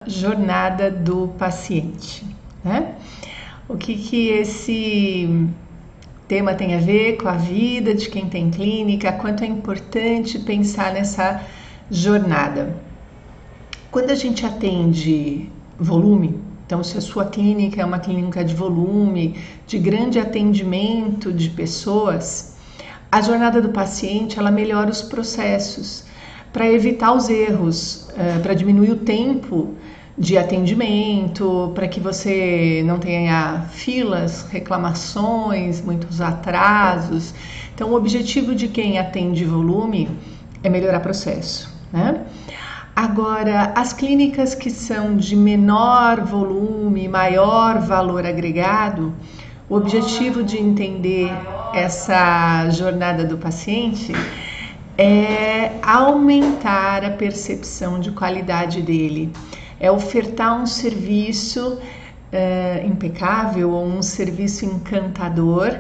Jornada do paciente, né? O que esse tema tem a ver com a vida de quem tem clínica, quanto é importante pensar nessa jornada. Quando a gente atende volume, então se a sua clínica é uma clínica de volume, de grande atendimento de pessoas, a jornada do paciente ela melhora os processos para evitar os erros, para diminuir o tempo de atendimento, para que você não tenha filas, reclamações, muitos atrasos. Então, o objetivo de quem atende volume é melhorar processo, né? Agora, as clínicas que são de menor volume, maior valor agregado, o objetivo de entender essa jornada do paciente é aumentar a percepção de qualidade dele, é ofertar um serviço impecável ou um serviço encantador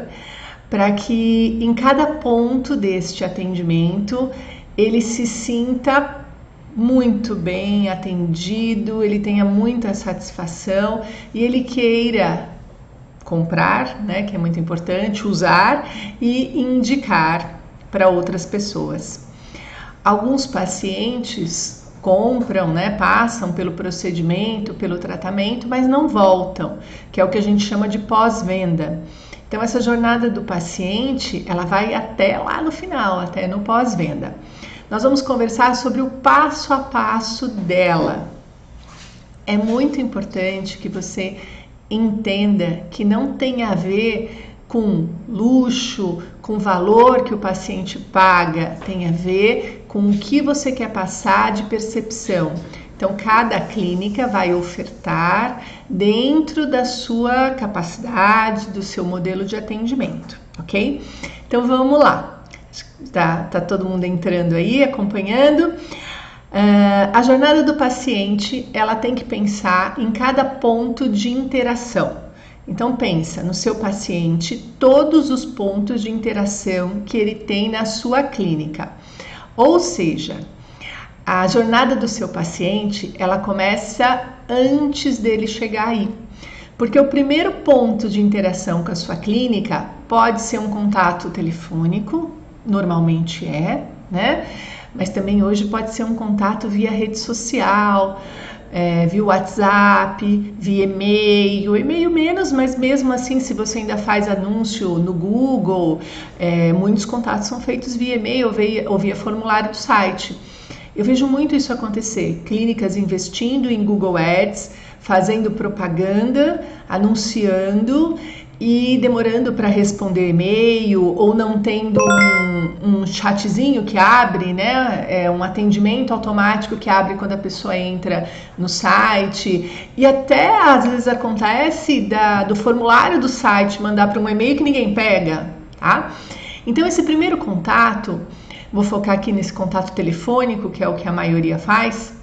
para que em cada ponto deste atendimento ele se sinta muito bem atendido, ele tenha muita satisfação e ele queira comprar, né, que é muito importante, usar e indicar para outras pessoas. Alguns pacientes compram, né, passam pelo procedimento, pelo tratamento, mas não voltam, que é o que a gente chama de pós-venda. Então essa jornada do paciente, ela vai até lá no final, até no pós-venda. Nós vamos conversar sobre o passo a passo dela. É muito importante que você entenda que não tem a ver com luxo, com o valor que o paciente paga, tem a ver com o que você quer passar de percepção. Então, cada clínica vai ofertar dentro da sua capacidade, do seu modelo de atendimento, ok? Então, vamos lá. Tá todo mundo entrando aí, acompanhando. A jornada do paciente, ela tem que pensar em cada ponto de interação. Então pensa no seu paciente, todos os pontos de interação que ele tem na sua clínica. Ou seja, a jornada do seu paciente, ela começa antes dele chegar aí. Porque o primeiro ponto de interação com a sua clínica pode ser um contato telefônico, normalmente né? Mas também hoje pode ser um contato via rede social, via WhatsApp, via e-mail menos, mas mesmo assim, se você ainda faz anúncio no Google, muitos contatos são feitos via e-mail ou via formulário do site. Eu vejo muito isso acontecer, clínicas investindo em Google Ads, fazendo propaganda, anunciando e demorando para responder e-mail ou não tendo um chatzinho que abre, né? Um atendimento automático que abre quando a pessoa entra no site e até às vezes acontece do formulário do site mandar para um e-mail que ninguém pega, tá? Então esse primeiro contato, vou focar aqui nesse contato telefônico, que é o que a maioria faz,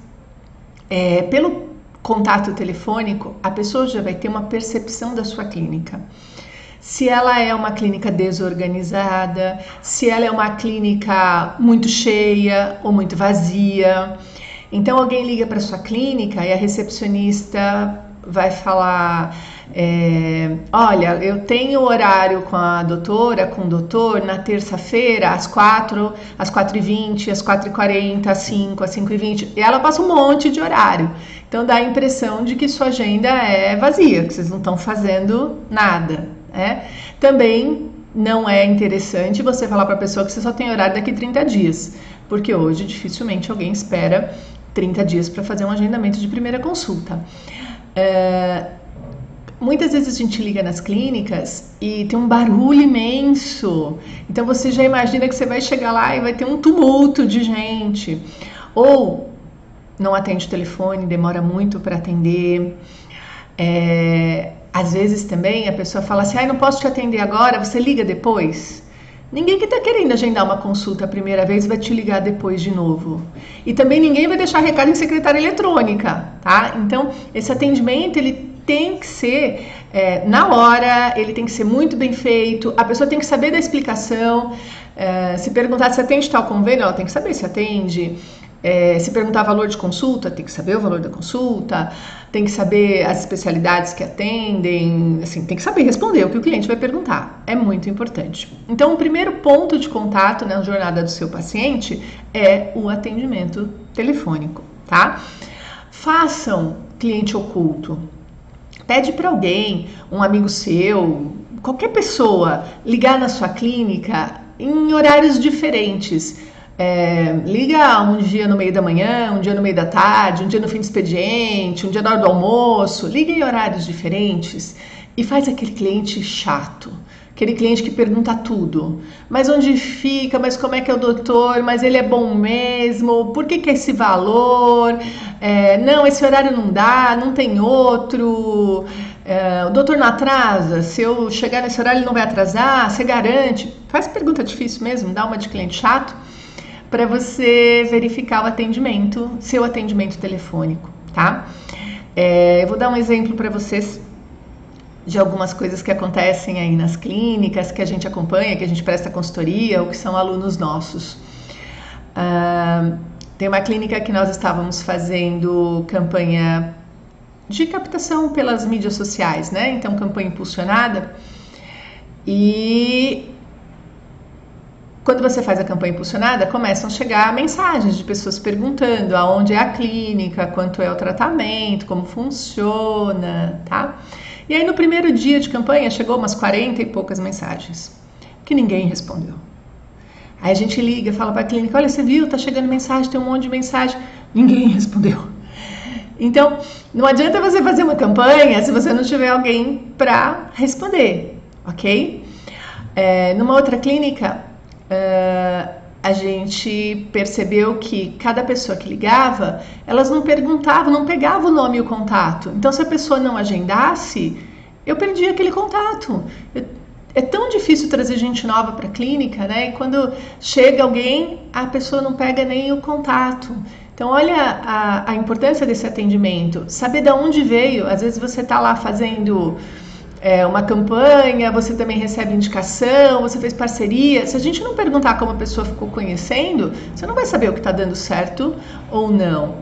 pelo contato telefônico, a pessoa já vai ter uma percepção da sua clínica. Se ela é uma clínica desorganizada, se ela é uma clínica muito cheia ou muito vazia. Então alguém liga para sua clínica e a recepcionista vai falar: olha, eu tenho horário com a doutora, com o doutor, na terça-feira, às 4, às 4h20, às 4h40, às 5, às 5h20. E ela passa um monte de horário. Então dá a impressão de que sua agenda é vazia, que vocês não estão fazendo nada. Também não é interessante você falar para a pessoa que você só tem horário daqui 30 dias, porque hoje dificilmente alguém espera 30 dias para fazer um agendamento de primeira consulta. Muitas vezes a gente liga nas clínicas e tem um barulho imenso, então você já imagina que você vai chegar lá e vai ter um tumulto de gente, ou não atende o telefone, demora muito para atender. Às vezes também a pessoa fala assim: não posso te atender agora, você liga depois. Ninguém que está querendo agendar uma consulta a primeira vez vai te ligar depois de novo. E também ninguém vai deixar recado em secretária eletrônica, tá? Então, esse atendimento, ele tem que ser na hora, ele tem que ser muito bem feito, a pessoa tem que saber da explicação. Se perguntar se atende tal convênio, ela tem que saber se atende. Se perguntar valor de consulta, tem que saber o valor da consulta, tem que saber as especialidades que atendem, assim, tem que saber responder o que o cliente vai perguntar. É muito importante. Então, o primeiro ponto de contato na jornada do seu paciente é o atendimento telefônico, tá? Façam cliente oculto. Pede para alguém, um amigo seu, qualquer pessoa, ligar na sua clínica em horários diferentes. Liga um dia no meio da manhã, um dia no meio da tarde, um dia no fim do expediente, um dia na hora do almoço. Liga em horários diferentes e faz aquele cliente chato. Aquele cliente que pergunta tudo. Mas onde fica? Mas como é que é o doutor? Mas ele é bom mesmo? Por que é esse valor? Não, esse horário não dá, não tem outro. O doutor não atrasa? Se eu chegar nesse horário ele não vai atrasar? Você garante? Faz pergunta difícil mesmo, dá uma de cliente chato, para você verificar o atendimento, seu atendimento telefônico, tá? Eu vou dar um exemplo para vocês de algumas coisas que acontecem aí nas clínicas, que a gente acompanha, que a gente presta consultoria, ou que são alunos nossos. Tem uma clínica que nós estávamos fazendo campanha de captação pelas mídias sociais, né? Então, campanha impulsionada. E quando você faz a campanha impulsionada, começam a chegar mensagens de pessoas perguntando aonde é a clínica, quanto é o tratamento, como funciona, tá? E aí no primeiro dia de campanha chegou umas 40 e poucas mensagens, que ninguém respondeu. Aí a gente liga, fala para a clínica, olha, você viu, tá chegando mensagem, tem um monte de mensagem, ninguém respondeu. Então, não adianta você fazer uma campanha se você não tiver alguém para responder, ok? Numa outra clínica, a gente percebeu que cada pessoa que ligava, elas não perguntavam, não pegavam o nome e o contato. Então, se a pessoa não agendasse, eu perdi aquele contato. É tão difícil trazer gente nova para a clínica, né? E quando chega alguém, a pessoa não pega nem o contato. Então, olha a importância desse atendimento. Saber de onde veio. Às vezes você está lá fazendo uma campanha, você também recebe indicação, você fez parceria. Se a gente não perguntar como a pessoa ficou conhecendo, você não vai saber o que está dando certo ou não.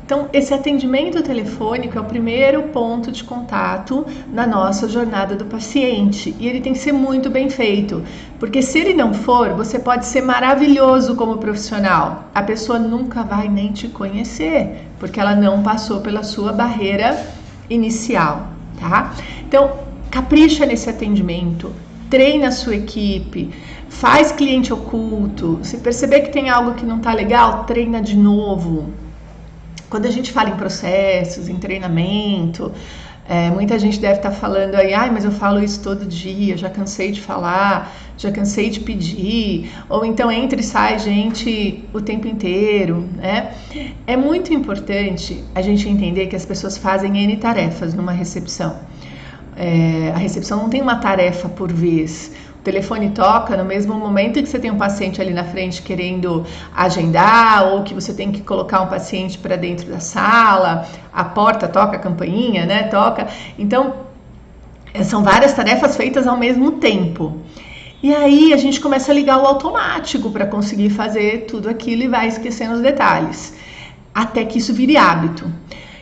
Então, esse atendimento telefônico é o primeiro ponto de contato na nossa jornada do paciente. E ele tem que ser muito bem feito, porque se ele não for, você pode ser maravilhoso como profissional. A pessoa nunca vai nem te conhecer, porque ela não passou pela sua barreira inicial, tá? Então, capricha nesse atendimento, treina a sua equipe, faz cliente oculto. Se perceber que tem algo que não está legal, treina de novo. Quando a gente fala em processos, em treinamento, muita gente deve estar falando aí, mas eu falo isso todo dia, já cansei de falar, já cansei de pedir, ou então entra e sai gente o tempo inteiro, né? É muito importante a gente entender que as pessoas fazem N tarefas numa recepção. A recepção não tem uma tarefa por vez. O telefone toca no mesmo momento que você tem um paciente ali na frente querendo agendar, ou que você tem que colocar um paciente para dentro da sala, a porta toca, a campainha, né? Toca. Então, são várias tarefas feitas ao mesmo tempo. E aí a gente começa a ligar o automático para conseguir fazer tudo aquilo e vai esquecendo os detalhes, até que isso vire hábito.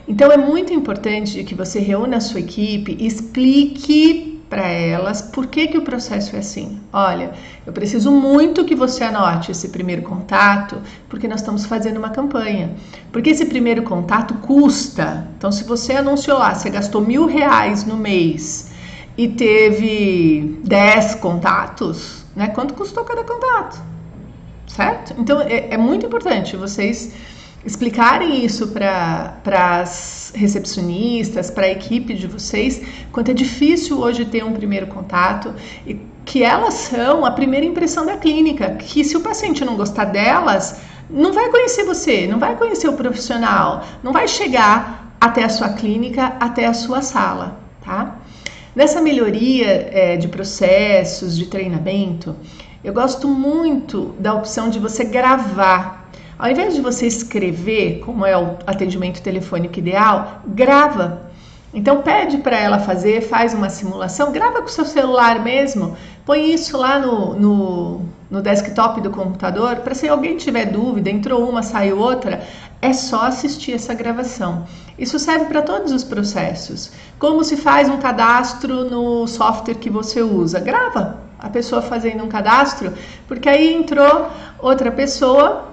Então é muito importante que você reúna a sua equipe e explique para elas por que o processo é assim. Olha, eu preciso muito que você anote esse primeiro contato, porque nós estamos fazendo uma campanha. Porque esse primeiro contato custa. Então, se você anunciou lá, você gastou R$1.000 no mês e teve 10 contatos, né? Quanto custou cada contato? Certo? Então, é muito importante vocês explicarem isso para as recepcionistas, para a equipe de vocês, quanto é difícil hoje ter um primeiro contato e que elas são a primeira impressão da clínica, que se o paciente não gostar delas, não vai conhecer você, não vai conhecer o profissional, não vai chegar até a sua clínica, até a sua sala, tá? Nessa melhoria de processos, de treinamento, eu gosto muito da opção de você gravar. Ao invés de você escrever, como é o atendimento telefônico ideal, grava. Então pede para ela fazer, faz uma simulação, grava com o seu celular mesmo, põe isso lá no no desktop do computador, para se alguém tiver dúvida, entrou uma, saiu outra, é só assistir essa gravação. Isso serve para todos os processos. Como se faz um cadastro no software que você usa? Grava a pessoa fazendo um cadastro, porque aí entrou outra pessoa,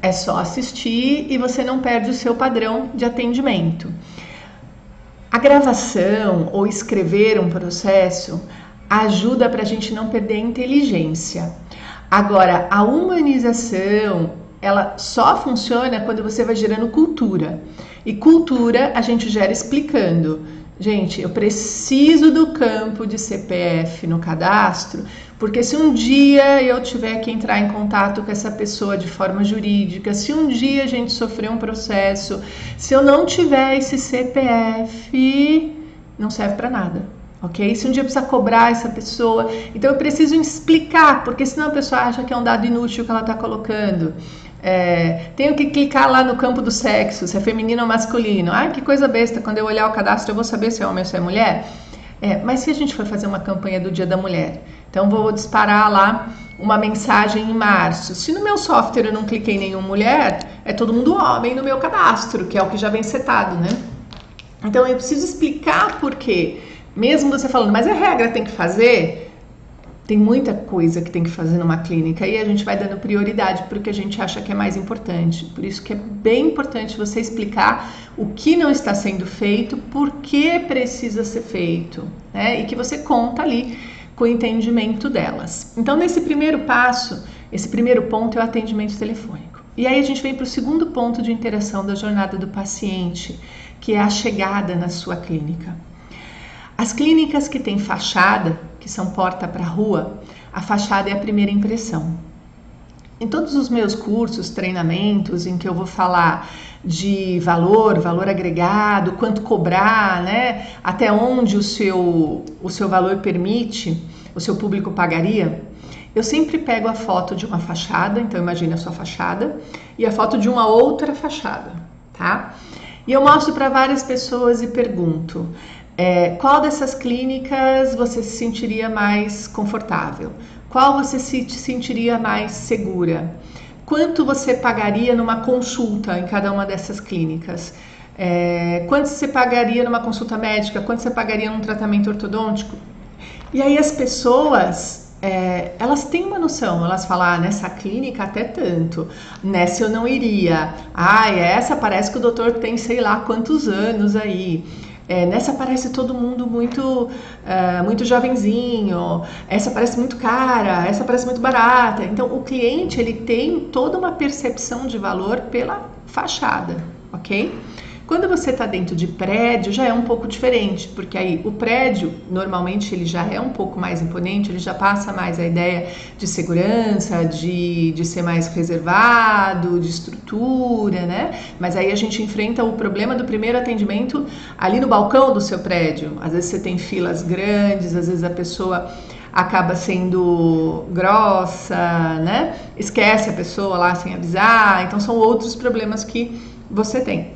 é só assistir e você não perde o seu padrão de atendimento. A gravação ou escrever um processo ajuda para a gente não perder a inteligência. Agora, a humanização, ela só funciona quando você vai gerando cultura. E cultura a gente gera explicando. Gente, eu preciso do campo de CPF no cadastro, porque se um dia eu tiver que entrar em contato com essa pessoa de forma jurídica, se um dia a gente sofrer um processo, se eu não tiver esse CPF, não serve para nada, ok? Se um dia eu precisar cobrar essa pessoa, então eu preciso explicar, porque senão a pessoa acha que é um dado inútil que ela está colocando. Tenho que clicar lá no campo do sexo, se é feminino ou masculino. Ai, que coisa besta, quando eu olhar o cadastro eu vou saber se é homem ou se é mulher. Mas se a gente for fazer uma campanha do Dia da Mulher, então vou disparar lá uma mensagem em março. Se no meu software eu não cliquei em nenhuma mulher, é todo mundo homem no meu cadastro, que é o que já vem setado, né? Então eu preciso explicar por quê. Mesmo você falando, mas é regra, tem que fazer... Tem muita coisa que tem que fazer numa clínica e a gente vai dando prioridade para o que a gente acha que é mais importante. Por isso que é bem importante você explicar o que não está sendo feito, por que precisa ser feito, né? E que você conta ali com o entendimento delas. Então, nesse primeiro passo, esse primeiro ponto é o atendimento telefônico. E aí a gente vem para o segundo ponto de interação da jornada do paciente, que é a chegada na sua clínica. As clínicas que têm fachada, que são porta para a rua, a fachada é a primeira impressão. Em todos os meus cursos, treinamentos, em que eu vou falar de valor agregado, quanto cobrar, né? Até onde o seu valor permite, o seu público pagaria, eu sempre pego a foto de uma fachada, então imagina a sua fachada, e a foto de uma outra fachada, tá? E eu mostro para várias pessoas e pergunto... qual dessas clínicas você se sentiria mais confortável? Qual você se sentiria mais segura? Quanto você pagaria numa consulta em cada uma dessas clínicas? Quanto você pagaria numa consulta médica? Quanto você pagaria num tratamento ortodôntico? E aí as pessoas, elas têm uma noção, elas falam, nessa clínica até tanto, nessa eu não iria. Essa parece que o doutor tem sei lá quantos anos aí. Nessa parece todo mundo muito jovenzinho, essa parece muito cara, essa parece muito barata. Então o cliente ele tem toda uma percepção de valor pela fachada, ok? Quando você está dentro de prédio já é um pouco diferente, porque aí o prédio normalmente ele já é um pouco mais imponente, ele já passa mais a ideia de segurança, de ser mais reservado, de estrutura, né? Mas aí a gente enfrenta o problema do primeiro atendimento ali no balcão do seu prédio. Às vezes você tem filas grandes, às vezes a pessoa acaba sendo grossa, né? Esquece a pessoa lá sem avisar, então são outros problemas que você tem.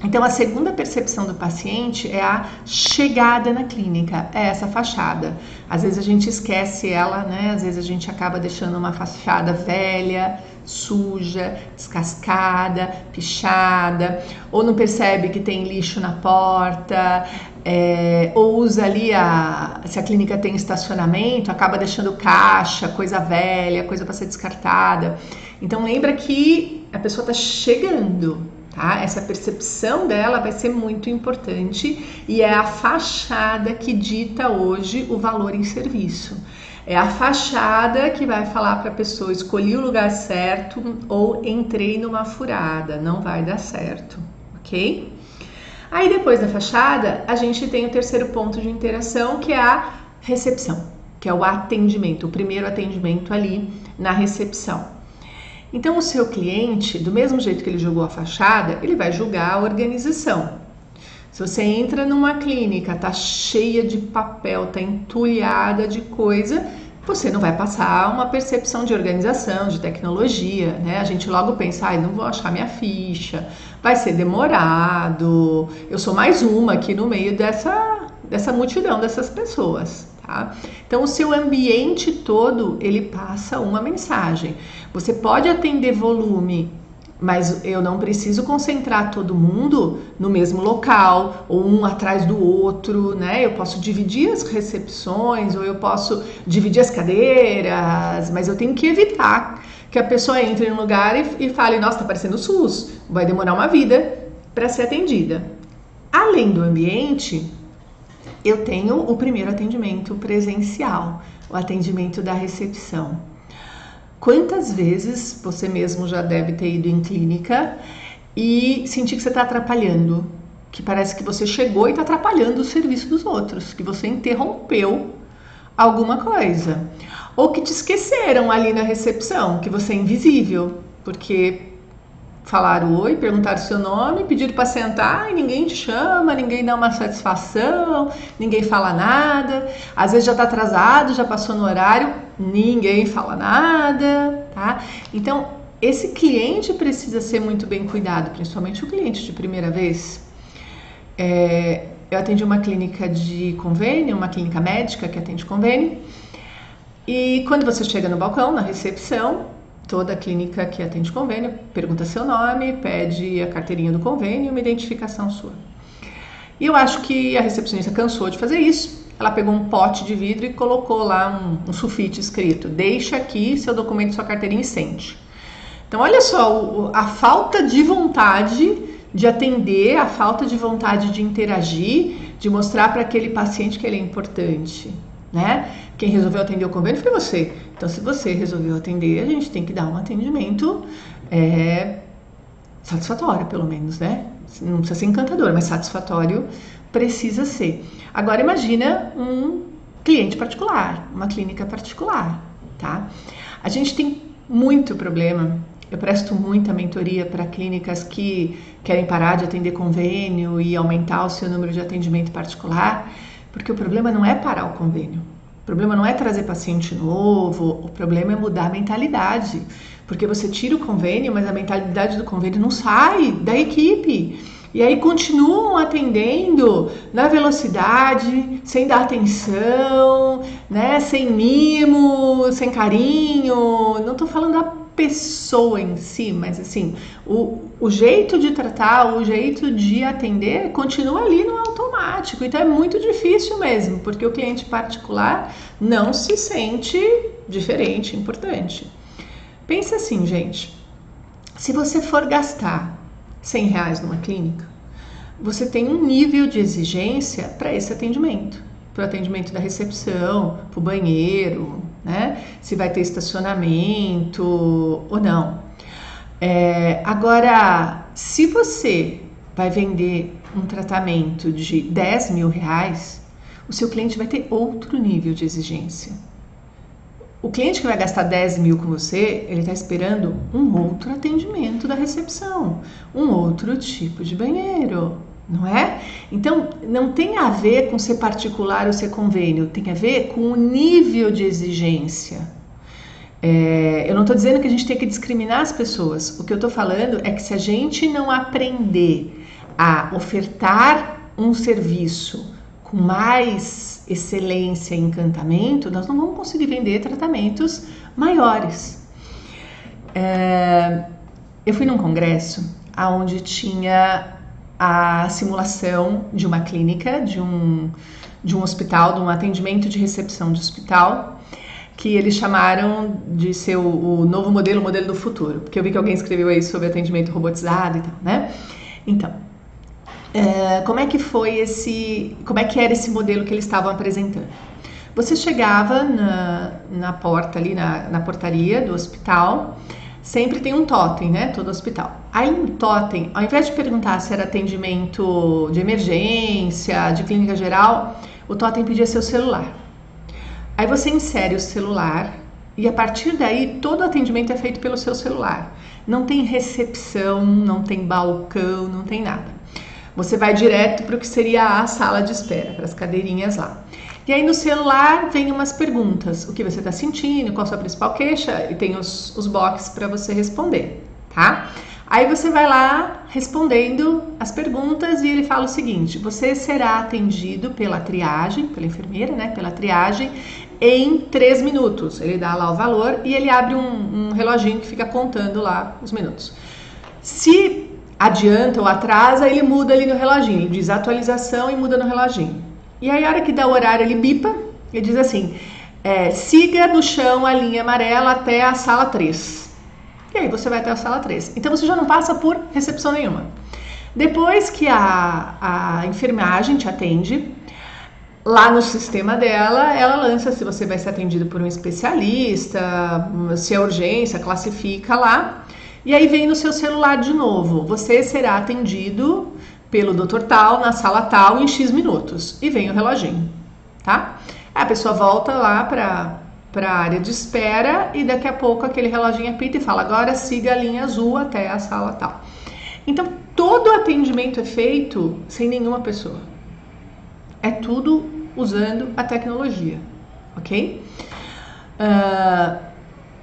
Então, a segunda percepção do paciente é a chegada na clínica, é essa fachada. Às vezes a gente esquece ela, né? Às vezes a gente acaba deixando uma fachada velha, suja, descascada, pichada, ou não percebe que tem lixo na porta, ou usa ali, se a clínica tem estacionamento, acaba deixando caixa, coisa velha, coisa para ser descartada. Então, lembra que a pessoa está chegando. Tá? Essa percepção dela vai ser muito importante e é a fachada que dita hoje o valor em serviço. É a fachada que vai falar para a pessoa: escolhi o lugar certo ou entrei numa furada, não vai dar certo, ok? Aí depois da fachada, a gente tem o terceiro ponto de interação, que é a recepção, que é o atendimento, o primeiro atendimento ali na recepção. Então o seu cliente, do mesmo jeito que ele julgou a fachada, ele vai julgar a organização. Se você entra numa clínica, tá cheia de papel, tá entulhada de coisa, você não vai passar uma percepção de organização, de tecnologia, né? A gente logo pensa, não vou achar minha ficha, vai ser demorado, eu sou mais uma aqui no meio dessa multidão dessas pessoas, Tá? Então, o seu ambiente todo, ele passa uma mensagem. Você pode atender volume, mas eu não preciso concentrar todo mundo no mesmo local, ou um atrás do outro, né? Eu posso dividir as recepções, ou eu posso dividir as cadeiras, mas eu tenho que evitar que a pessoa entre no lugar e fale, nossa, tá parecendo o SUS, vai demorar uma vida para ser atendida. Além do ambiente, eu tenho o primeiro atendimento presencial, o atendimento da recepção. Quantas vezes você mesmo já deve ter ido em clínica e sentir que você está atrapalhando, que parece que você chegou e está atrapalhando o serviço dos outros, que você interrompeu alguma coisa, ou que te esqueceram ali na recepção, que você é invisível, porque falaram oi, perguntaram seu nome, pediram para sentar e ninguém te chama, ninguém dá uma satisfação, ninguém fala nada, às vezes já está atrasado, já passou no horário, ninguém fala nada, tá? Então, esse cliente precisa ser muito bem cuidado, principalmente o cliente de primeira vez. Eu atendi uma clínica de convênio, uma clínica médica que atende convênio, e quando você chega no balcão, na recepção, toda clínica que atende convênio pergunta seu nome, pede a carteirinha do convênio e uma identificação sua. E eu acho que a recepcionista cansou de fazer isso. Ela pegou um pote de vidro e colocou lá um sulfite escrito: deixa aqui seu documento, sua carteirinha e sente. Então olha só a falta de vontade de atender, a falta de vontade de interagir, de mostrar para aquele paciente que ele é importante, né? Quem resolveu atender o convênio foi você. Então, se você resolveu atender, a gente tem que dar um atendimento satisfatório, pelo menos, né? Não precisa ser encantador, mas satisfatório precisa ser. Agora, imagina um cliente particular, uma clínica particular, tá? A gente tem muito problema. Eu presto muita mentoria para clínicas que querem parar de atender convênio e aumentar o seu número de atendimento particular, porque o problema não é parar o convênio. O problema não é trazer paciente novo, o problema é mudar a mentalidade. Porque você tira o convênio, mas a mentalidade do convênio não sai da equipe. E aí continuam atendendo na velocidade, sem dar atenção, né? Sem mimo, sem carinho. Não estou falando da pessoa em si, mas assim, o jeito de tratar, o jeito de atender continua ali no automático. Então é muito difícil mesmo, porque o cliente particular não se sente diferente, importante. Pensa assim, gente, se você for gastar R$100 numa clínica, você tem um nível de exigência para esse atendimento, para o atendimento da recepção, para o banheiro, né? Se vai ter estacionamento ou não. Agora, se você vai vender um tratamento de R$10.000, o seu cliente vai ter outro nível de exigência. O cliente que vai gastar 10 mil com você, ele está esperando um outro atendimento da recepção, um outro tipo de banheiro, não é? Então, não tem a ver com ser particular ou ser convênio, tem a ver com o nível de exigência. Eu não estou dizendo que a gente tem que discriminar as pessoas, o que eu estou falando é que se a gente não aprender a ofertar um serviço com mais excelência e encantamento, nós não vamos conseguir vender tratamentos maiores. Eu fui num congresso onde tinha a simulação de uma clínica, de um hospital, de um atendimento de recepção de hospital, que eles chamaram de ser o novo modelo, o modelo do futuro, porque eu vi que alguém escreveu aí sobre atendimento robotizado e tal, né? Então, como é que era esse modelo que eles estavam apresentando? Você chegava na porta ali, na portaria do hospital, sempre tem um totem, né? Todo hospital. Aí no totem, ao invés de perguntar se era atendimento de emergência, de clínica geral, o totem pedia seu celular. Aí você insere o celular e a partir daí todo o atendimento é feito pelo seu celular. Não tem recepção, não tem balcão, não tem nada. Você vai direto para o que seria a sala de espera, para as cadeirinhas lá. E aí no celular vem umas perguntas, o que você está sentindo, qual a sua principal queixa, e tem os boxes para você responder, tá? Aí você vai lá respondendo as perguntas e ele fala o seguinte: você será atendido pela triagem, pela enfermeira, né? Pela triagem em 3 minutos. Ele dá lá o valor e ele abre um reloginho que fica contando lá os minutos. Se adianta ou atrasa, ele muda ali no reloginho, ele diz atualização e muda no reloginho. E aí a hora que dá o horário ele bipa, ele diz assim, siga no chão a linha amarela até a sala 3. E aí você vai até a sala 3. Então você já não passa por recepção nenhuma. Depois que a enfermagem te atende, lá no sistema dela, ela lança se você vai ser atendido por um especialista, se é urgência, classifica lá. E aí vem no seu celular de novo, você será atendido pelo doutor tal, na sala tal, em X minutos. E vem o reloginho, tá? Aí a pessoa volta lá para a área de espera e daqui a pouco aquele reloginho apita e fala, agora siga a linha azul até a sala tal. Então, todo o atendimento é feito sem nenhuma pessoa. É tudo usando a tecnologia, ok?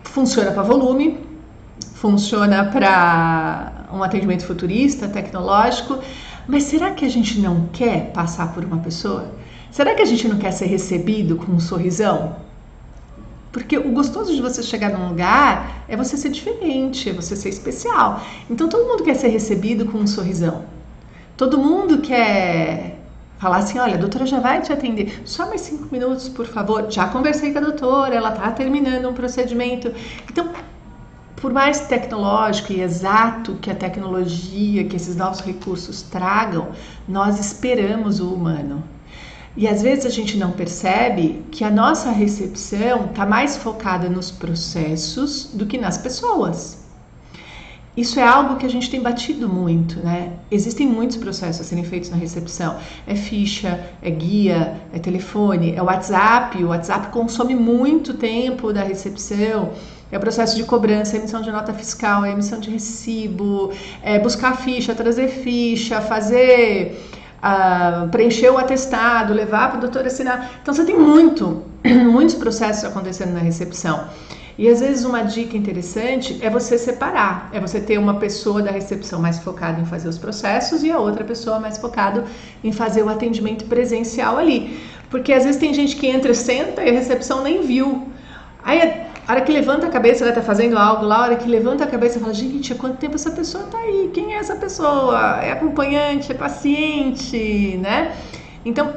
Funciona para volume, funciona para um atendimento futurista, tecnológico, mas será que a gente não quer passar por uma pessoa? Será que a gente não quer ser recebido com um sorrisão? Porque o gostoso de você chegar num lugar é você ser diferente, é você ser especial. Então todo mundo quer ser recebido com um sorrisão. Todo mundo quer falar assim, olha, a doutora já vai te atender, só mais 5 minutos, por favor. Já conversei com a doutora, ela está terminando um procedimento. Então, por mais tecnológico e exato que a tecnologia, que esses novos recursos tragam, nós esperamos o humano. E às vezes a gente não percebe que a nossa recepção está mais focada nos processos do que nas pessoas. Isso é algo que a gente tem batido muito, né? Existem muitos processos a serem feitos na recepção. É ficha, é guia, é telefone, é WhatsApp. O WhatsApp consome muito tempo da recepção. É o processo de cobrança, emissão de nota fiscal, emissão de recibo, buscar ficha, trazer ficha, fazer... preencher o atestado, levar para o doutor assinar. Então você tem muitos processos acontecendo na recepção. E às vezes uma dica interessante é você separar, é você ter uma pessoa da recepção mais focada em fazer os processos e a outra pessoa mais focada em fazer o atendimento presencial ali. Porque às vezes tem gente que entra e senta e a recepção nem viu. Aí a hora que levanta a cabeça, ela tá fazendo algo lá, a hora que levanta a cabeça, fala, gente, há quanto tempo essa pessoa tá aí? Quem é essa pessoa? É acompanhante? É paciente? Né? Então,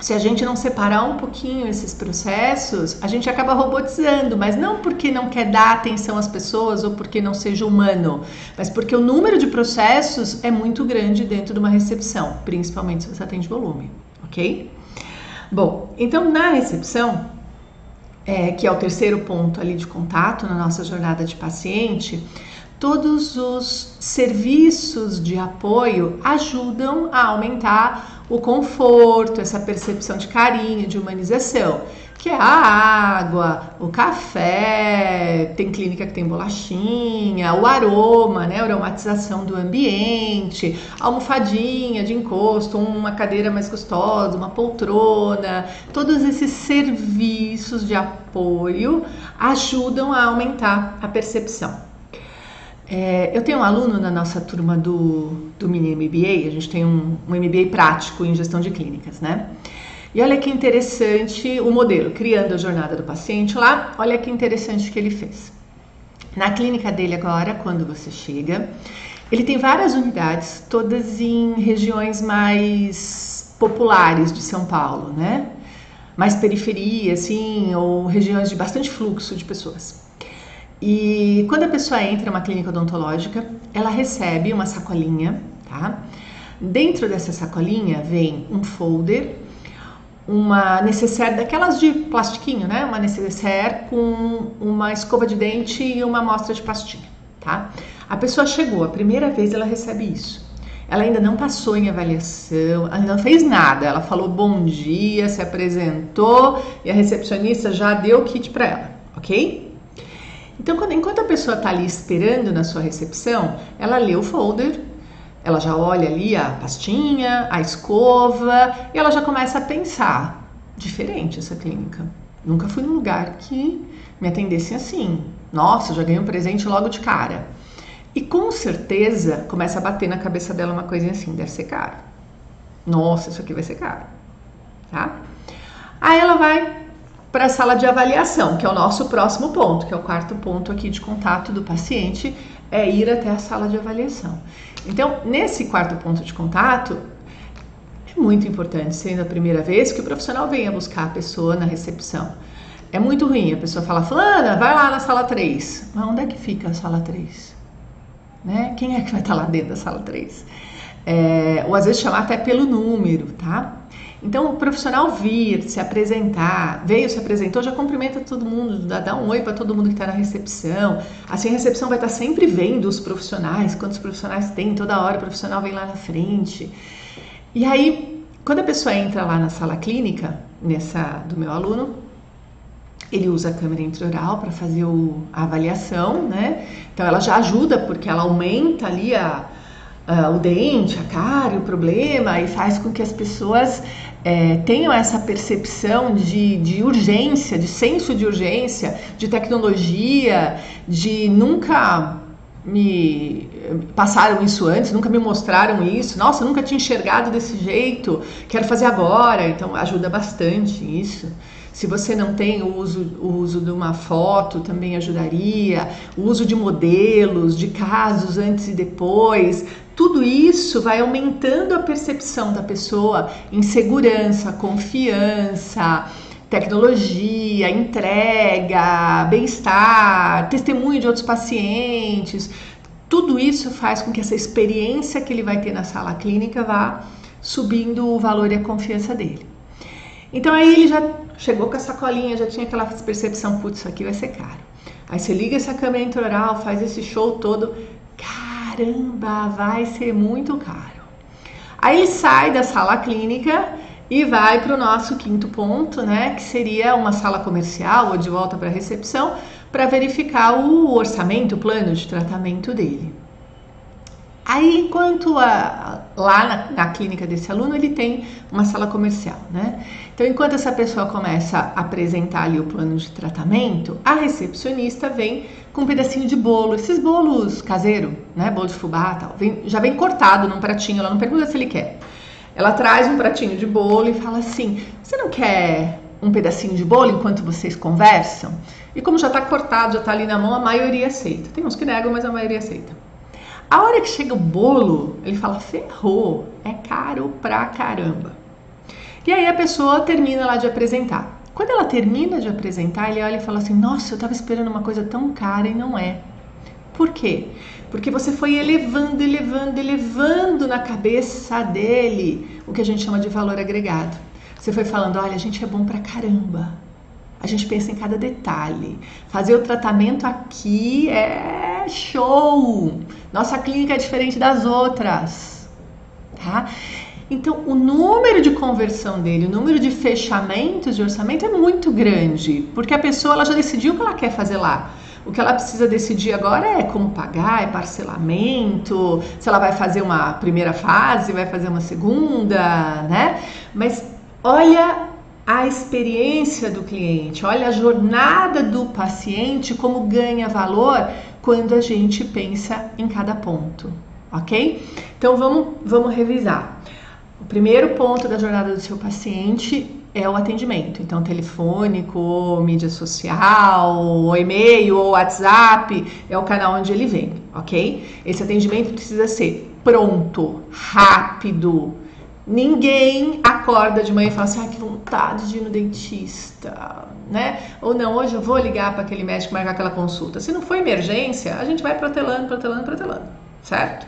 se a gente não separar um pouquinho esses processos, a gente acaba robotizando, mas não porque não quer dar atenção às pessoas ou porque não seja humano, mas porque o número de processos é muito grande dentro de uma recepção, principalmente se você atende volume, ok? Bom, então na recepção, que é o terceiro ponto ali de contato na nossa jornada de paciente, todos os serviços de apoio ajudam a aumentar o conforto, essa percepção de carinho, de humanização, que é a água, o café, tem clínica que tem bolachinha, o aroma, né, a aromatização do ambiente, a almofadinha de encosto, uma cadeira mais gostosa, uma poltrona, todos esses serviços de apoio ajudam a aumentar a percepção. Eu tenho um aluno na nossa turma do Mini MBA, a gente tem um MBA prático em gestão de clínicas, né? E olha que interessante o modelo, criando a jornada do paciente lá, olha que interessante que ele fez. Na clínica dele agora, quando você chega, ele tem várias unidades, todas em regiões mais populares de São Paulo, né? Mais periferia, assim, ou regiões de bastante fluxo de pessoas. E quando a pessoa entra em uma clínica odontológica, ela recebe uma sacolinha, tá? Dentro dessa sacolinha vem um folder, uma necessaire daquelas de plastiquinho, né? Uma necessaire com uma escova de dente e uma amostra de pastinha, tá? A pessoa chegou, a primeira vez ela recebe isso. Ela ainda não passou em avaliação, ela não fez nada. Ela falou bom dia, se apresentou e a recepcionista já deu o kit para ela, ok? Então, enquanto a pessoa está ali esperando na sua recepção, ela lê o folder, ela já olha ali a pastinha, a escova, e ela já começa a pensar, diferente essa clínica. Nunca fui num lugar que me atendesse assim. Nossa, já ganhei um presente logo de cara. E com certeza começa a bater na cabeça dela uma coisinha assim, deve ser caro. Nossa, isso aqui vai ser caro, tá? Aí ela vai para a sala de avaliação, que é o nosso próximo ponto, que é o quarto ponto aqui de contato do paciente, é ir até a sala de avaliação. Então, nesse quarto ponto de contato, é muito importante, sendo a primeira vez, que o profissional venha buscar a pessoa na recepção. É muito ruim a pessoa falar, fulana, vai lá na sala 3. Mas onde é que fica a sala 3? Né? Quem é que vai estar lá dentro da sala 3? Ou às vezes chamar até pelo número, tá? Então, o profissional vir, se apresentar, veio, se apresentou, já cumprimenta todo mundo, dá um oi para todo mundo que está na recepção. Assim, a recepção vai estar sempre vendo os profissionais, quantos profissionais tem, toda hora o profissional vem lá na frente. E aí, quando a pessoa entra lá na sala clínica, nessa do meu aluno, ele usa a câmera intraoral para fazer a avaliação, né? Então, ela já ajuda, porque ela aumenta ali o dente, a cárie, o problema, e faz com que as pessoas tenham essa percepção de urgência, de senso de urgência, de tecnologia, de nunca me passaram isso antes, nunca me mostraram isso, nossa, nunca tinha enxergado desse jeito, quero fazer agora. Então ajuda bastante isso. Se você não tem o uso de uma foto, também ajudaria, o uso de modelos, de casos antes e depois, tudo isso vai aumentando a percepção da pessoa em segurança, confiança, tecnologia, entrega, bem-estar, testemunho de outros pacientes. Tudo isso faz com que essa experiência que ele vai ter na sala clínica vá subindo o valor e a confiança dele. Então aí ele já chegou com a sacolinha, já tinha aquela percepção, putz, isso aqui vai ser caro. Aí você liga essa câmera intraoral, faz esse show todo, caramba, vai ser muito caro. Aí ele sai da sala clínica e vai para o nosso quinto ponto, né, que seria uma sala comercial ou de volta para a recepção, para verificar o orçamento, o plano de tratamento dele. Aí, enquanto lá na clínica desse aluno, ele tem uma sala comercial, né? Então, enquanto essa pessoa começa a apresentar ali o plano de tratamento, a recepcionista vem com um pedacinho de bolo, esses bolos caseiros, né? Bolo de fubá, tal. Já vem cortado num pratinho, ela não pergunta se ele quer. Ela traz um pratinho de bolo e fala assim, você não quer um pedacinho de bolo enquanto vocês conversam? E como já está cortado, já está ali na mão, a maioria aceita. Tem uns que negam, mas a maioria aceita. A hora que chega o bolo, ele fala, ferrou, é caro pra caramba. E aí a pessoa termina lá de apresentar. Quando ela termina de apresentar, ele olha e fala assim, nossa, eu tava esperando uma coisa tão cara e não é. Por quê? Porque você foi elevando na cabeça dele o que a gente chama de valor agregado. Você foi falando, olha, a gente é bom pra caramba. A gente pensa em cada detalhe. Fazer o tratamento aqui é show. Nossa clínica é diferente das outras, tá? Então, o número de conversão dele, o número de fechamentos de orçamento é muito grande, porque a pessoa ela já decidiu o que ela quer fazer lá. O que ela precisa decidir agora é como pagar, é parcelamento, se ela vai fazer uma primeira fase, vai fazer uma segunda, né? Mas olha a experiência do cliente, olha a jornada do paciente, como ganha valor quando a gente pensa em cada ponto, ok? Então vamos revisar. O primeiro ponto da jornada do seu paciente é o atendimento, então telefônico, mídia social, ou e-mail, ou WhatsApp, é o canal onde ele vem, ok? Esse atendimento precisa ser pronto, rápido. Ninguém acorda de manhã e fala assim, que vontade de ir no dentista, né? Ou não, hoje eu vou ligar para aquele médico marcar aquela consulta. Se não for emergência, a gente vai protelando, certo?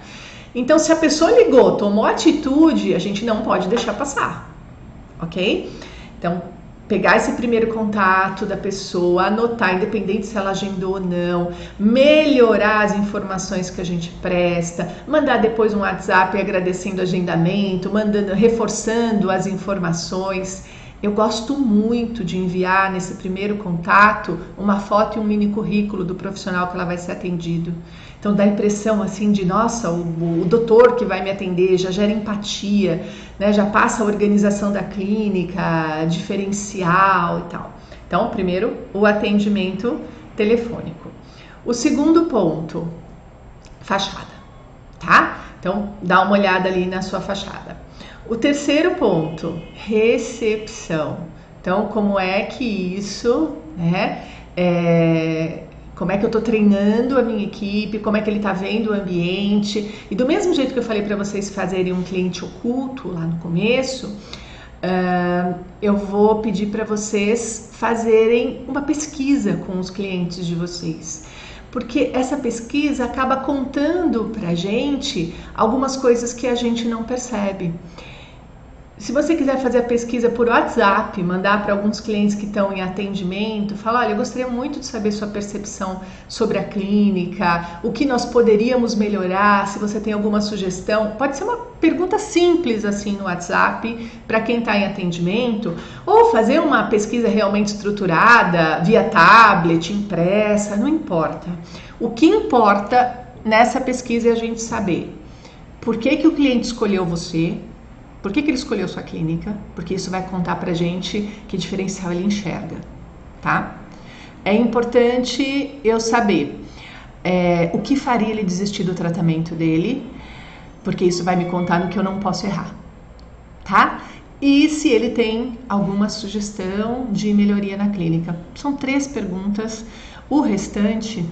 Então, se a pessoa ligou, tomou atitude, a gente não pode deixar passar, ok? Então, pegar esse primeiro contato da pessoa, anotar, independente se ela agendou ou não, melhorar as informações que a gente presta, mandar depois um WhatsApp agradecendo o agendamento, reforçando as informações. Eu gosto muito de enviar nesse primeiro contato uma foto e um mini currículo do profissional que ela vai ser atendido. Então dá a impressão assim de, nossa, o doutor que vai me atender já gera empatia, né? Já passa a organização da clínica, diferencial e tal. Então, primeiro, o atendimento telefônico. O segundo ponto, fachada, tá? Então, dá uma olhada ali na sua fachada. O terceiro ponto, recepção. Então, como é que isso, né? Como é que eu estou treinando a minha equipe, como é que ele está vendo o ambiente. E do mesmo jeito que eu falei para vocês fazerem um cliente oculto lá no começo, eu vou pedir para vocês fazerem uma pesquisa com os clientes de vocês. Porque essa pesquisa acaba contando para a gente algumas coisas que a gente não percebe. Se você quiser fazer a pesquisa por WhatsApp, mandar para alguns clientes que estão em atendimento, falar, olha, eu gostaria muito de saber sua percepção sobre a clínica, o que nós poderíamos melhorar, se você tem alguma sugestão. Pode ser uma pergunta simples assim no WhatsApp para quem está em atendimento, ou fazer uma pesquisa realmente estruturada, via tablet, impressa, não importa. O que importa nessa pesquisa é a gente saber por que o cliente escolheu você, por que ele escolheu sua clínica? Porque isso vai contar pra gente que diferencial ele enxerga, tá? É importante eu saber o que faria ele desistir do tratamento dele, porque isso vai me contar no que eu não posso errar, tá? E se ele tem alguma sugestão de melhoria na clínica. São 3 perguntas, o restante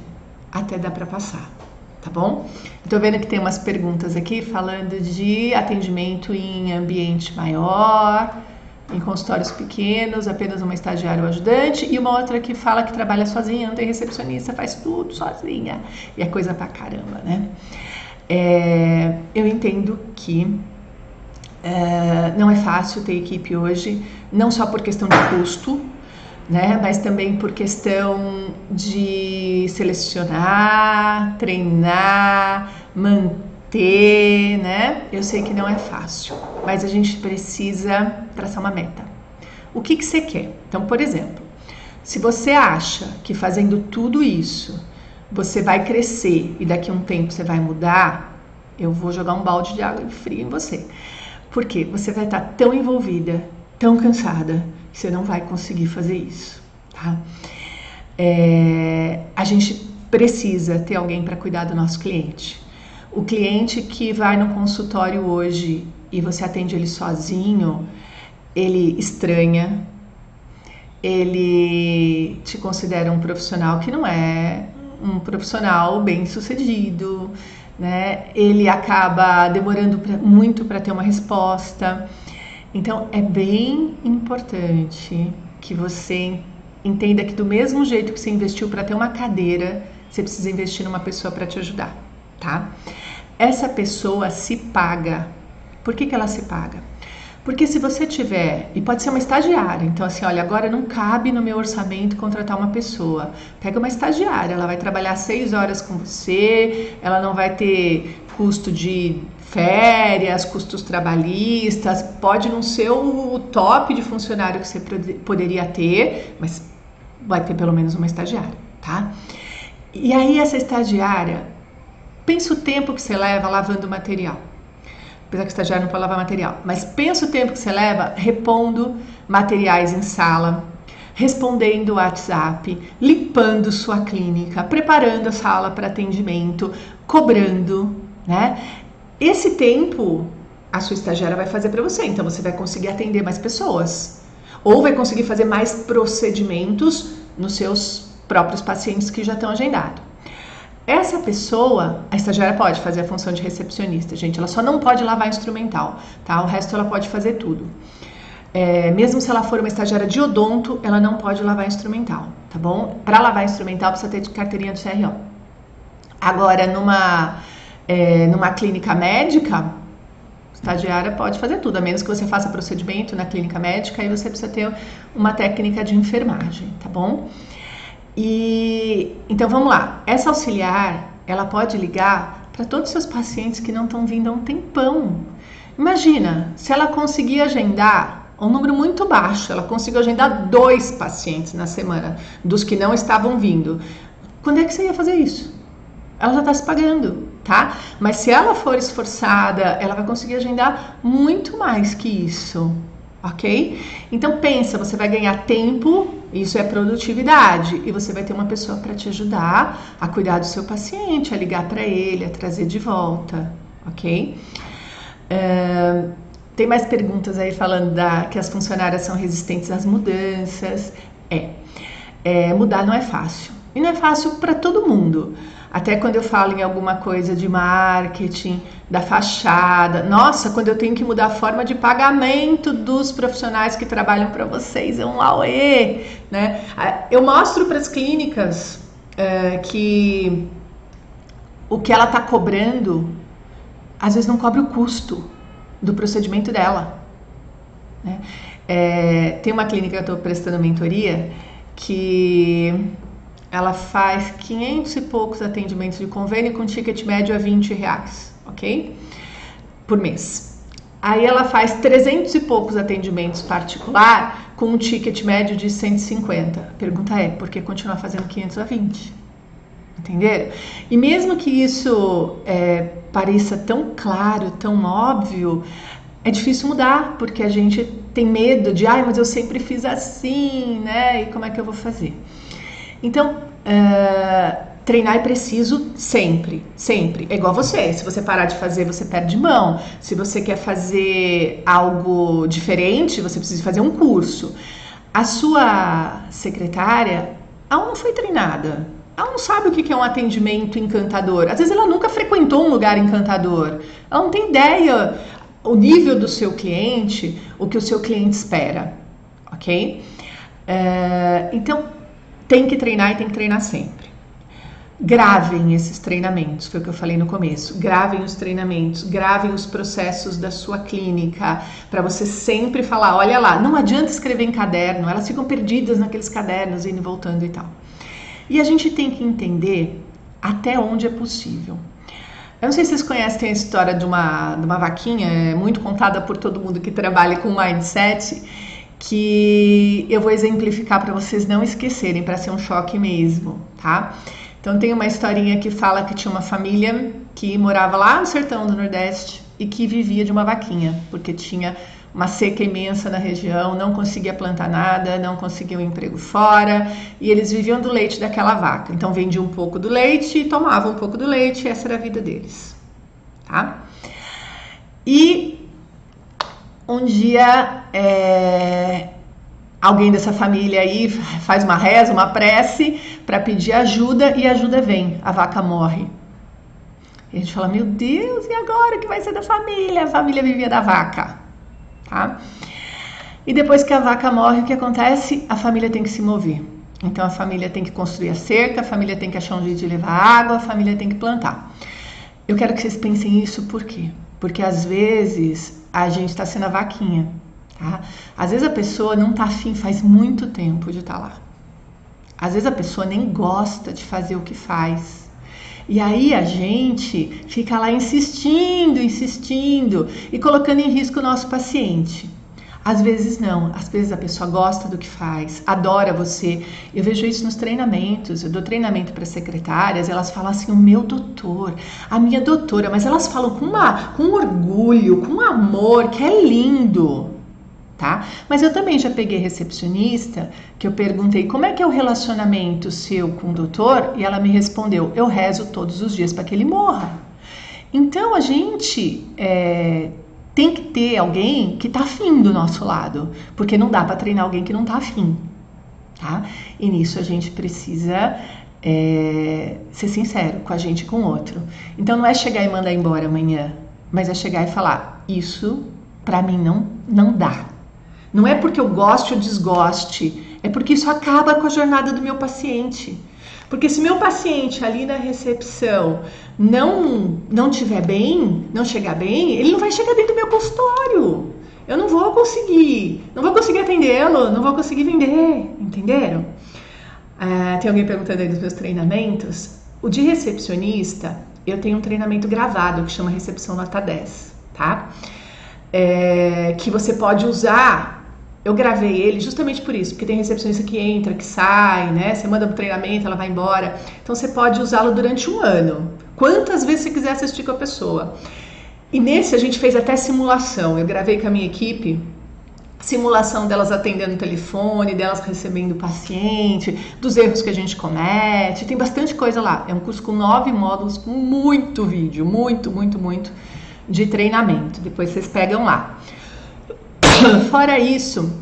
até dá pra passar. Tá bom? Estou vendo que tem umas perguntas aqui falando de atendimento em ambiente maior, em consultórios pequenos, apenas uma estagiária ou ajudante, e uma outra que fala que trabalha sozinha, não tem recepcionista, faz tudo sozinha, e é coisa pra caramba, né? Eu entendo que não é fácil ter equipe hoje, não só por questão de custo, né? Mas também por questão de selecionar, treinar, manter, né? Eu sei que não é fácil, mas a gente precisa traçar uma meta. O que você quer? Então, por exemplo, se você acha que fazendo tudo isso você vai crescer e daqui a um tempo você vai mudar, eu vou jogar um balde de água fria em você. Porque você vai estar tão envolvida, tão cansada, você não vai conseguir fazer isso, tá? A gente precisa ter alguém para cuidar do nosso cliente. O cliente que vai no consultório hoje e você atende ele sozinho, ele estranha, ele te considera um profissional que não é um profissional bem sucedido, né? Ele acaba demorando muito para ter uma resposta. Então, é bem importante que você entenda que do mesmo jeito que você investiu para ter uma cadeira, você precisa investir numa pessoa para te ajudar, tá? Essa pessoa se paga. Por que ela se paga? Porque se você tiver, e pode ser uma estagiária, então assim, olha, agora não cabe no meu orçamento contratar uma pessoa. Pega uma estagiária, ela vai trabalhar 6 horas com você, ela não vai ter custo de férias, custos trabalhistas, pode não ser o top de funcionário que você poderia ter, mas vai ter pelo menos uma estagiária, tá? E aí essa estagiária, pensa o tempo que você leva lavando material. Apesar que o estagiário não pode lavar material, mas pensa o tempo que você leva repondo materiais em sala, respondendo o WhatsApp, limpando sua clínica, preparando a sala para atendimento, cobrando, né? Esse tempo a sua estagiária vai fazer para você, então você vai conseguir atender mais pessoas ou vai conseguir fazer mais procedimentos nos seus próprios pacientes que já estão agendados. Essa pessoa, a estagiária pode fazer a função de recepcionista, gente, ela só não pode lavar instrumental, tá? O resto ela pode fazer tudo. Mesmo se ela for uma estagiária de odonto, ela não pode lavar instrumental, tá bom? Para lavar instrumental precisa ter carteirinha do CRO. Agora, numa clínica médica, a estagiária pode fazer tudo, a menos que você faça procedimento na clínica médica, aí você precisa ter uma técnica de enfermagem, tá bom? Então vamos lá, essa auxiliar, ela pode ligar para todos os seus pacientes que não estão vindo há um tempão. Imagina, se ela conseguir agendar um número muito baixo, ela conseguiu agendar 2 pacientes na semana, dos que não estavam vindo. Quando é que você ia fazer isso? Ela já está se pagando, tá? Mas se ela for esforçada, ela vai conseguir agendar muito mais que isso, ok? Então pensa, você vai ganhar tempo isso é produtividade. E você vai ter uma pessoa para te ajudar a cuidar do seu paciente, a ligar para ele, a trazer de volta, ok? Tem mais perguntas aí falando que as funcionárias são resistentes às mudanças. Mudar não é fácil. E não é fácil para todo mundo. Até quando eu falo em alguma coisa de marketing, da fachada. Nossa, quando eu tenho que mudar a forma de pagamento dos profissionais que trabalham para vocês, é um auê, né? Eu mostro para as clínicas que o que ela está cobrando, às vezes não cobre o custo do procedimento dela, né? Tem uma clínica que eu estou prestando mentoria que ela faz 500 e poucos atendimentos de convênio com ticket médio a R$20, ok? Por mês. Aí ela faz 300 e poucos atendimentos particular com um ticket médio de 150. A pergunta é, por que continuar fazendo 500 a 20? Entenderam? E mesmo que isso pareça tão claro, tão óbvio, é difícil mudar, porque a gente tem medo de, mas eu sempre fiz assim, né? E como é que eu vou fazer? Então, treinar é preciso sempre, sempre. É igual você, se você parar de fazer, você perde mão. Se você quer fazer algo diferente, você precisa fazer um curso. A sua secretária, ela não foi treinada. Ela não sabe o que é um atendimento encantador. Às vezes ela nunca frequentou um lugar encantador. Ela não tem ideia o nível do seu cliente, o que o seu cliente espera, ok? Então, tem que treinar e tem que treinar sempre. Gravem esses treinamentos, foi o que eu falei no começo. Gravem os treinamentos, gravem os processos da sua clínica, para você sempre falar, olha lá, não adianta escrever em caderno, elas ficam perdidas naqueles cadernos, indo e voltando e tal. E a gente tem que entender até onde é possível. Eu não sei se vocês conhecem a história de uma vaquinha, é muito contada por todo mundo que trabalha com mindset, que eu vou exemplificar para vocês não esquecerem, para ser um choque mesmo, tá? Então tem uma historinha que fala que tinha uma família que morava lá no sertão do Nordeste e que vivia de uma vaquinha, porque tinha uma seca imensa na região, não conseguia plantar nada, não conseguia um emprego fora, e eles viviam do leite daquela vaca. Então vendiam um pouco do leite e tomavam um pouco do leite, e essa era a vida deles, tá? E um dia alguém dessa família aí faz uma reza, uma prece para pedir ajuda, e a ajuda vem, a vaca morre. E a gente fala, meu Deus, e agora o que vai ser da família? A família vivia da vaca. Tá? E depois que a vaca morre, o que acontece? A família tem que se mover. Então a família tem que construir a cerca, a família tem que achar um jeito de levar água, a família tem que plantar. Eu quero que vocês pensem isso, por quê? Porque às vezes a gente está sendo a vaquinha, tá? Às vezes a pessoa não está afim, faz muito tempo de estar lá. Às vezes a pessoa nem gosta de fazer o que faz. E aí a gente fica lá insistindo e colocando em risco o nosso paciente. Às vezes não, às vezes a pessoa gosta do que faz, adora você. Eu vejo isso nos treinamentos, eu dou treinamento para secretárias, elas falam assim, o meu doutor, a minha doutora, mas elas falam com orgulho, com amor, que é lindo. Tá? Mas eu também já peguei recepcionista que eu perguntei como é que é o relacionamento seu com o doutor, e ela me respondeu, eu rezo todos os dias para que ele morra. Então a gente tem que ter alguém que tá afim do nosso lado, porque não dá para treinar alguém que não tá afim, tá? E nisso a gente precisa ser sincero com a gente e com o outro. Então não é chegar e mandar embora amanhã, mas é chegar e falar, isso para mim não dá. Não é porque eu goste ou desgoste, é porque isso acaba com a jornada do meu paciente. Porque se meu paciente ali na recepção não estiver bem, não chegar bem, ele não vai chegar dentro do meu consultório. Eu não vou conseguir atendê-lo, não vou conseguir vender, entenderam? Tem alguém perguntando aí dos meus treinamentos? O de recepcionista, eu tenho um treinamento gravado que chama Recepção Nota 10, tá? Que você pode usar. Eu gravei ele justamente por isso, porque tem recepcionista que entra, que sai, né? Você manda pro treinamento, ela vai embora. Então você pode usá-lo durante um ano, quantas vezes você quiser assistir com a pessoa. E nesse a gente fez até simulação. Eu gravei com a minha equipe simulação delas atendendo o telefone, delas recebendo o paciente, dos erros que a gente comete, tem bastante coisa lá. É um curso com 9 módulos, com muito vídeo, muito de treinamento. Depois vocês pegam lá. Fora isso,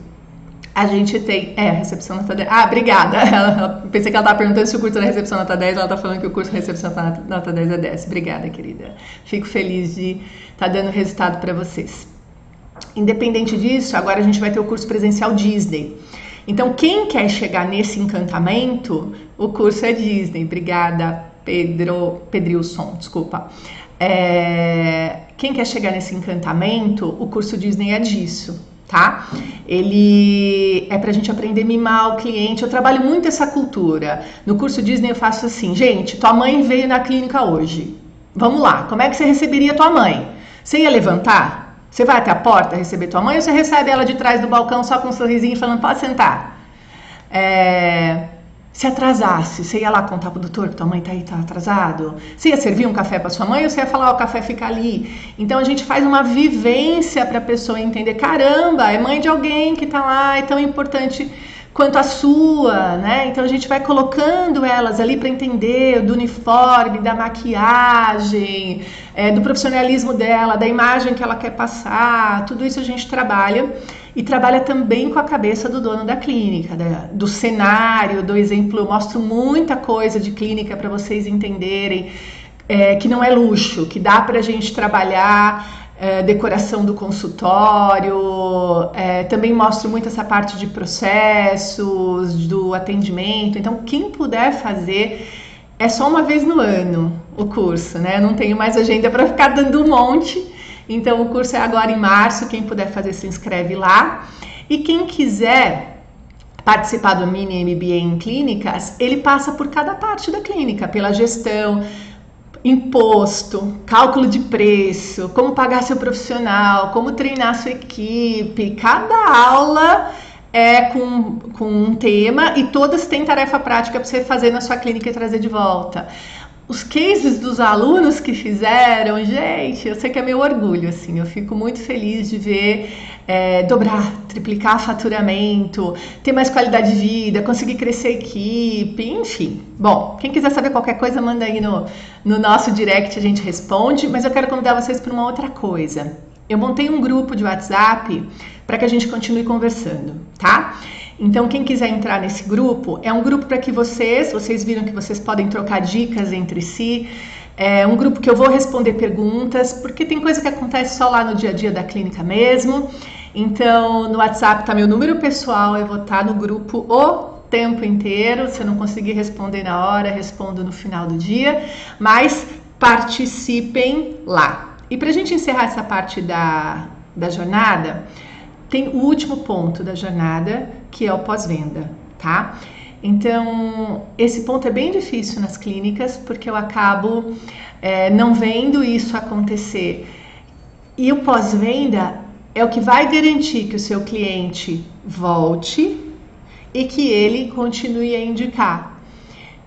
a gente tem... a recepção nota 10. Ah, obrigada. Pensei que ela estava perguntando se o curso da recepção nota 10, ela está falando que o curso da recepção nota 10 é 10. Obrigada, querida. Fico feliz de estar dando resultado para vocês. Independente disso, agora a gente vai ter o curso presencial Disney. Então, quem quer chegar nesse encantamento, o curso é Disney. Obrigada, Pedrilson, desculpa. Quem quer chegar nesse encantamento, o curso Disney é disso, tá? Ele é pra gente aprender a mimar o cliente. Eu trabalho muito essa cultura. No curso Disney eu faço assim, gente, tua mãe veio na clínica hoje. Vamos lá, como é que você receberia tua mãe? Você ia levantar? Você vai até a porta receber tua mãe ou você recebe ela de trás do balcão só com um sorrisinho falando, pode sentar? Se atrasasse, você ia lá contar pro doutor que tua mãe tá atrasado? Você ia servir um café para sua mãe ou você ia falar, o café fica ali? Então a gente faz uma vivência para a pessoa entender, caramba, é mãe de alguém que tá lá, é tão importante quanto a sua, né? Então a gente vai colocando elas ali para entender do uniforme, da maquiagem, do profissionalismo dela, da imagem que ela quer passar, tudo isso a gente trabalha. E trabalha também com a cabeça do dono da clínica, do cenário, do exemplo. Eu mostro muita coisa de clínica para vocês entenderem que não é luxo, que dá para a gente trabalhar decoração do consultório. Também mostro muito essa parte de processos, do atendimento. Então, quem puder fazer, é só uma vez no ano o curso, né? Eu não tenho mais agenda para ficar dando um monte. Então o curso é agora em março, quem puder fazer se inscreve lá. E quem quiser participar do Mini MBA em Clínicas, ele passa por cada parte da clínica, pela gestão, imposto, cálculo de preço, como pagar seu profissional, como treinar sua equipe. Cada aula é com um tema e todas têm tarefa prática para você fazer na sua clínica e trazer de volta. Os cases dos alunos que fizeram, gente, eu sei que é meu orgulho, assim, eu fico muito feliz de ver dobrar, triplicar faturamento, ter mais qualidade de vida, conseguir crescer a equipe, enfim. Bom, quem quiser saber qualquer coisa, manda aí no nosso direct, a gente responde, mas eu quero convidar vocês para uma outra coisa. Eu montei um grupo de WhatsApp para que a gente continue conversando, tá? Então, quem quiser entrar nesse grupo, é um grupo para que vocês viram que vocês podem trocar dicas entre si, é um grupo que eu vou responder perguntas, porque tem coisa que acontece só lá no dia a dia da clínica mesmo. Então, no WhatsApp tá meu número pessoal, eu vou estar no grupo o tempo inteiro. Se eu não conseguir responder na hora, respondo no final do dia, mas participem lá. E para a gente encerrar essa parte da jornada, tem o último ponto da jornada, que é o pós-venda, tá? Então, esse ponto é bem difícil nas clínicas, porque eu acabo não vendo isso acontecer. E o pós-venda é o que vai garantir que o seu cliente volte e que ele continue a indicar.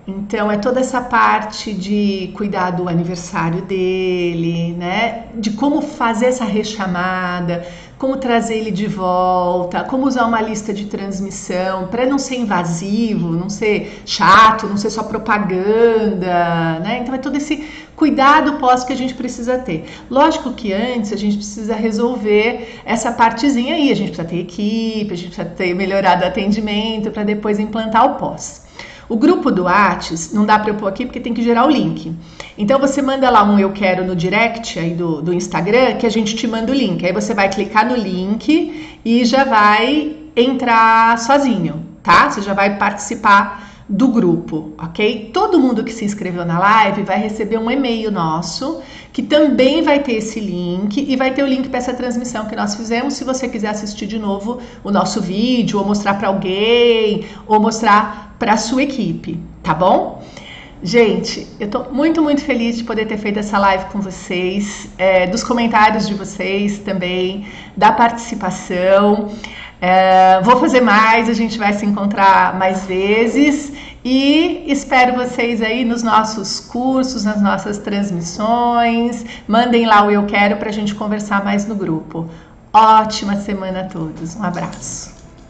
Então, é toda essa parte de cuidar do aniversário dele, né? De como fazer essa rechamada, como trazer ele de volta, como usar uma lista de transmissão para não ser invasivo, não ser chato, não ser só propaganda, né? Então é todo esse cuidado pós que a gente precisa ter. Lógico que antes a gente precisa resolver essa partezinha aí, a gente precisa ter equipe, a gente precisa ter melhorado o atendimento para depois implantar o pós. O grupo do Whats não dá para eu pôr aqui porque tem que gerar o link. Então você manda lá um eu quero no direct aí do Instagram que a gente te manda o link. Aí você vai clicar no link e já vai entrar sozinho, tá? Você já vai participar do grupo, ok? Todo mundo que se inscreveu na live vai receber um e-mail nosso que também vai ter esse link e vai ter o link para essa transmissão que nós fizemos. Se você quiser assistir de novo o nosso vídeo ou mostrar para alguém ou mostrar para a sua equipe, tá bom? Gente, eu tô muito feliz de poder ter feito essa live com vocês, dos comentários de vocês também, da participação. Vou fazer mais, a gente vai se encontrar mais vezes e espero vocês aí nos nossos cursos, nas nossas transmissões. Mandem lá o eu quero para a gente conversar mais no grupo. ótima semana a todos. Um abraço.